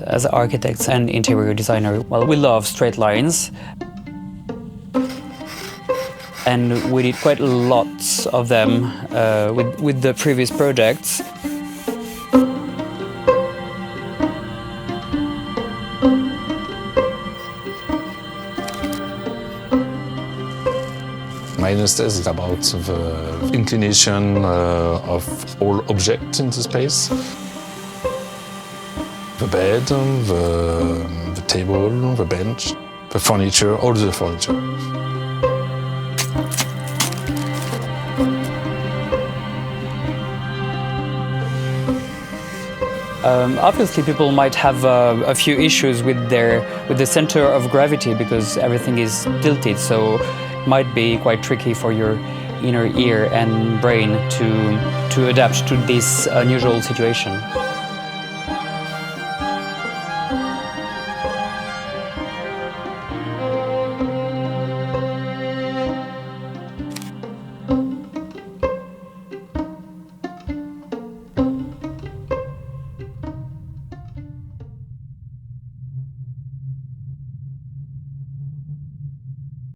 as architects and interior designer, well, we love straight lines. And we did quite lots of them with the previous projects. My anesthesia is about the inclination of all objects in the space. The bed, the table, the bench, the furniture, all the furniture. Obviously, people might have a few issues with the center of gravity because everything is tilted, so it might be quite tricky for your inner ear and brain to adapt to this unusual situation.